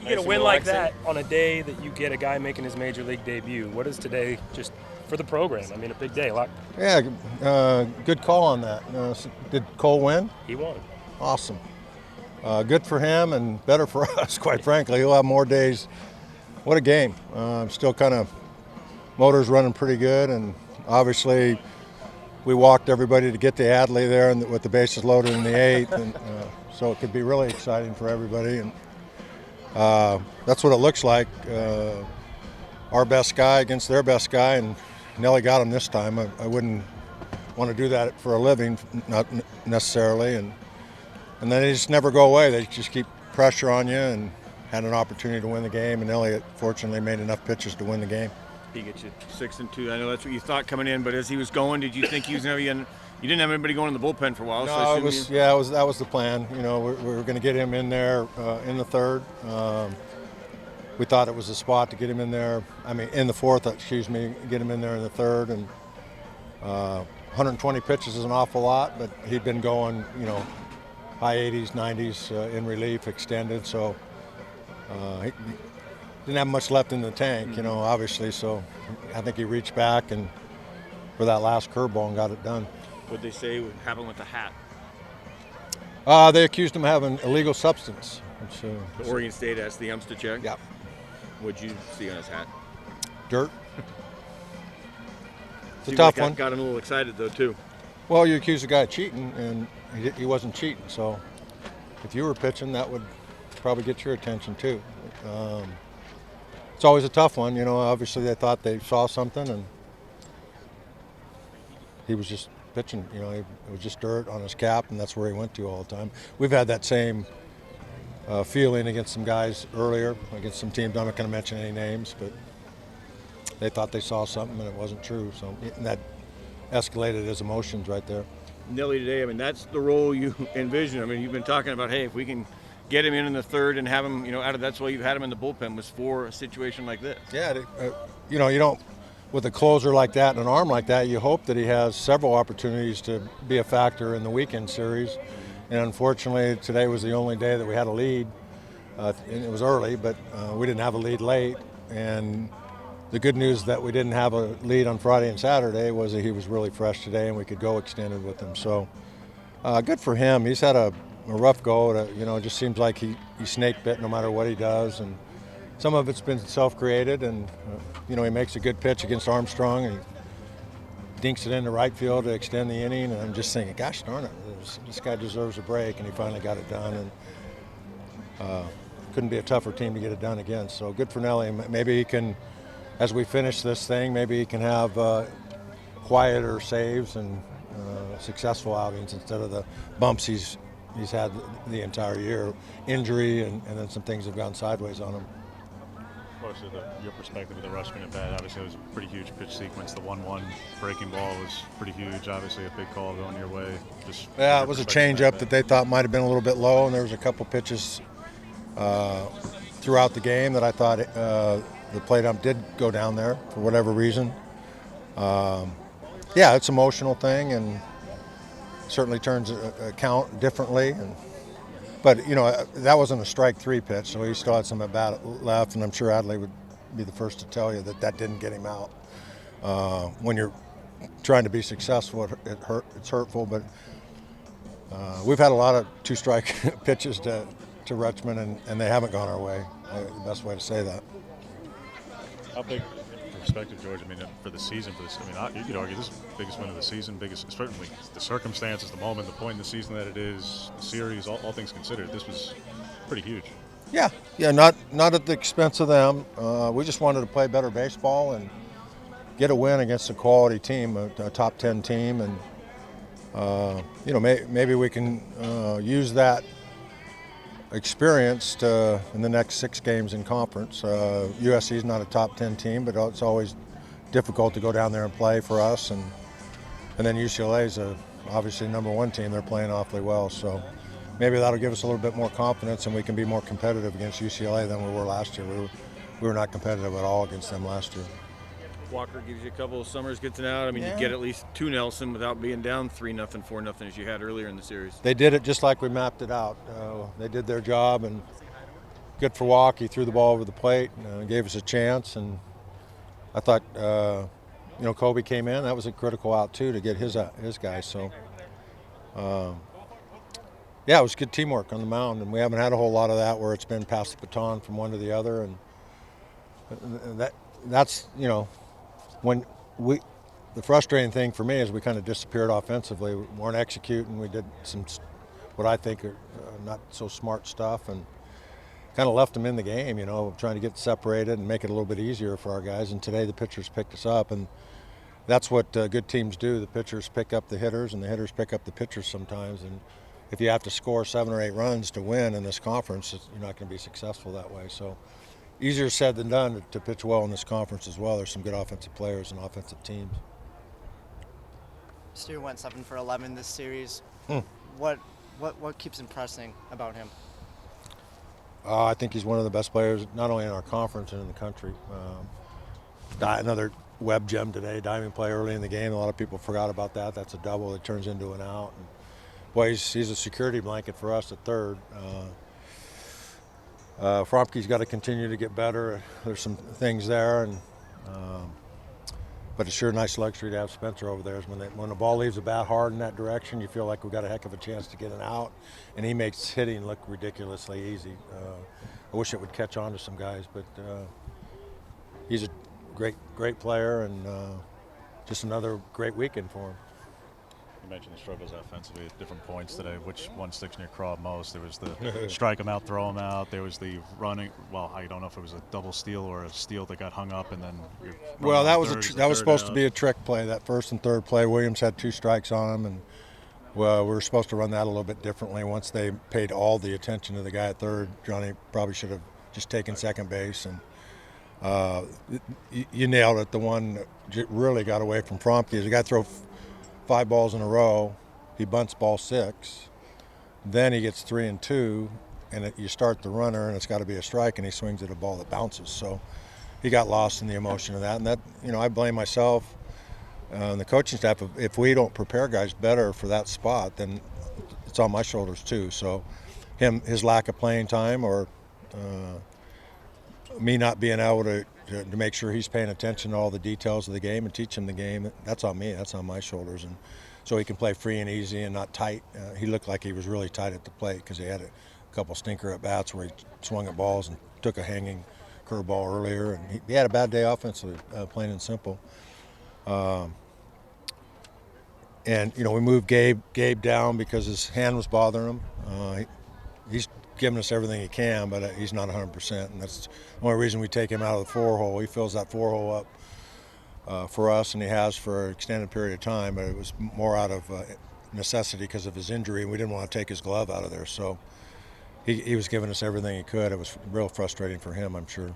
You get a win like that on a day that you get a guy making his major league debut. What is today just for the program? I mean, a big day. Yeah, good call on that. Did Cole win? He won. Awesome. Good for him and better for us, quite frankly. He'll have more days. What a game. Still kind of motors running pretty good, and obviously we walked everybody to get to Adley there and with the bases loaded in the eighth, and so it could be really exciting for everybody. And that's what it looks like. Our best guy against their best guy, and Nelly got him this time. I wouldn't want to do that for a living, not necessarily. And then they just never go away. They just keep pressure on you, and had an opportunity to win the game. And Elliott fortunately made enough pitches to win the game. He gets you 6-2. I know that's what you thought coming in, but as he was going, did you think he was going to? You didn't have anybody going in the bullpen for a while. No, that was the plan. You know, we were going to get him in there in the third. We thought it was a spot to get him in there. I mean, in the fourth, excuse me, get him in there in the third. And 120 pitches is an awful lot, but he'd been going, you know, high 80s, 90s in relief, extended. So he didn't have much left in the tank, you know, obviously. So I think he reached back and for that last curveball and got it done. What they say would happen with the hat? They accused him of having illegal substance. Which, the Oregon State asked the umps to check? Yeah. What'd you see on his hat? Dirt. It's a Seems tough like one. Got him a little excited, though, too. Well, you accuse a guy of cheating, and he wasn't cheating. So if you were pitching, that would probably get your attention, too. It's always a tough one. You know, obviously they thought they saw something, and he was just pitching. You know, it was just dirt on his cap, and that's where he went to all the time. We've had that same feeling against some guys earlier, against some teams. I'm not going to mention any names, but they thought they saw something, and it wasn't true. So that escalated his emotions right there. Nelly today, I mean, that's the role you envision. I mean, you've been talking about, hey, if we can get him in the third and have him, you know, out of that's why you've had him in the bullpen was for a situation like this. Yeah, you know, you don't, with a closer like that and an arm like that, you hope that he has several opportunities to be a factor in the weekend series. And unfortunately, today was the only day that we had a lead. And it was early, but we didn't have a lead late. And the good news that we didn't have a lead on Friday and Saturday was that he was really fresh today and we could go extended with him. So good for him. He's had a rough go. You know, it just seems like he snake bit no matter what he does. And some of it's been self-created. And, you know, he makes a good pitch against Armstrong and he dinks it into right field to extend the inning. And I'm just thinking, gosh darn it, this guy deserves a break. And he finally got it done. And couldn't be a tougher team to get it done against. So good for Nelly. Maybe he can, as we finish this thing, maybe he can have quieter saves and successful outings instead of the bumps he's had the entire year. Injury and then some things have gone sideways on him. Obviously, your perspective of the rushman at bat, obviously it was a pretty huge pitch sequence. The 1-1 breaking ball was pretty huge. Obviously a big call going your way. Yeah, it was a changeup that they thought might have been a little bit low, and there was a couple pitches throughout the game that I thought the plate ump did go down there for whatever reason. Yeah, it's an emotional thing and certainly turns a count differently. But, you know, that wasn't a strike three pitch, so he still had some at bat left, and I'm sure Adley would be the first to tell you that didn't get him out. When you're trying to be successful, it's hurtful, but we've had a lot of two-strike pitches to Rutschman, and they haven't gone our way. The best way to say that. How big perspective, George? I mean, for the season, you could argue this is the biggest win of the season, certainly the circumstances, the moment, the point in the season that it is, the series, all things considered. This was pretty huge. Yeah, not at the expense of them. We just wanted to play better baseball and get a win against a quality team, a top 10 team, and you know, maybe we can use that experience in the next 6 games in conference. USC is not a top 10 team, but it's always difficult to go down there and play for us. And then UCLA is obviously number 1 team. They're playing awfully well. So maybe that'll give us a little bit more confidence and we can be more competitive against UCLA than we were last year. We were not competitive at all against them last year. Walker gives you a couple of summers, gets it out. I mean, you get at least 2 Nelson without being down 3-0, 4-0 as you had earlier in the series. They did it just like we mapped it out. They did their job, and good for walk. He threw the ball over the plate, gave us a chance, and I thought, Kobe came in. That was a critical out too to get his guy. So, yeah, it was good teamwork on the mound, and we haven't had a whole lot of that where it's been pass the baton from one to the other, and that's when we. The frustrating thing for me is we kind of disappeared offensively. We weren't executing. We did some, what I think are not so smart stuff, and kind of left them in the game, trying to get separated and make it a little bit easier for our guys. And today the pitchers picked us up, and that's what good teams do. The pitchers pick up the hitters, and the hitters pick up the pitchers sometimes. And if you have to score 7 or 8 runs to win in this conference, you're not going to be successful that way. So easier said than done to pitch well in this conference as well. There's some good offensive players and offensive teams. Steer went 7 for 11 this series. What keeps impressing about him? I think he's one of the best players, not only in our conference and in the country. Another Webb gem today, diving play early in the game. A lot of people forgot about that. That's a double that turns into an out. And boy, he's a security blanket for us at third. Fromke's got to continue to get better. There's some things there, and but it's sure a nice luxury to have Spencer over there. When the ball leaves the bat hard in that direction, you feel like we've got a heck of a chance to get an out, and he makes hitting look ridiculously easy. I wish it would catch on to some guys, but he's a great player, and just another great weekend for him. You mentioned the struggles offensively at different points today. Which one sticks in your craw most? There was the strike him out, throw him out. There was the running. Well, I don't know if it was a double steal or a steal that got hung up, and then. Well, that was supposed to be a trick play. That first and third play, Williams had 2 strikes on him, and we were supposed to run that a little bit differently. Once they paid all the attention to the guy at third, Johnny probably should have just taken second base, and you nailed it. The one that really got away from Fromke is the guy throw 5 balls in a row, he bunts ball 6, then he gets 3 and 2, and you start the runner, and it's got to be a strike, and he swings at a ball that bounces. So he got lost in the emotion of that, and that I blame myself and the coaching staff. If we don't prepare guys better for that spot, then it's on my shoulders too. So his lack of playing time, or me not being able to make sure he's paying attention to all the details of the game and teach him the game, that's on me. That's on my shoulders. And so he can play free and easy and not tight. He looked like he was really tight at the plate because he had a couple stinker at bats where he swung at balls and took a hanging curveball earlier. And he had a bad day offensively, plain and simple. And we moved Gabe down because his hand was bothering him. He's giving us everything he can, but he's not 100%, and that's the only reason we take him out of the 4-hole. He fills that 4-hole up for us, and he has for an extended period of time, but it was more out of necessity because of his injury, and we didn't want to take his glove out of there. So he was giving us everything he could. It was real frustrating for him, I'm sure.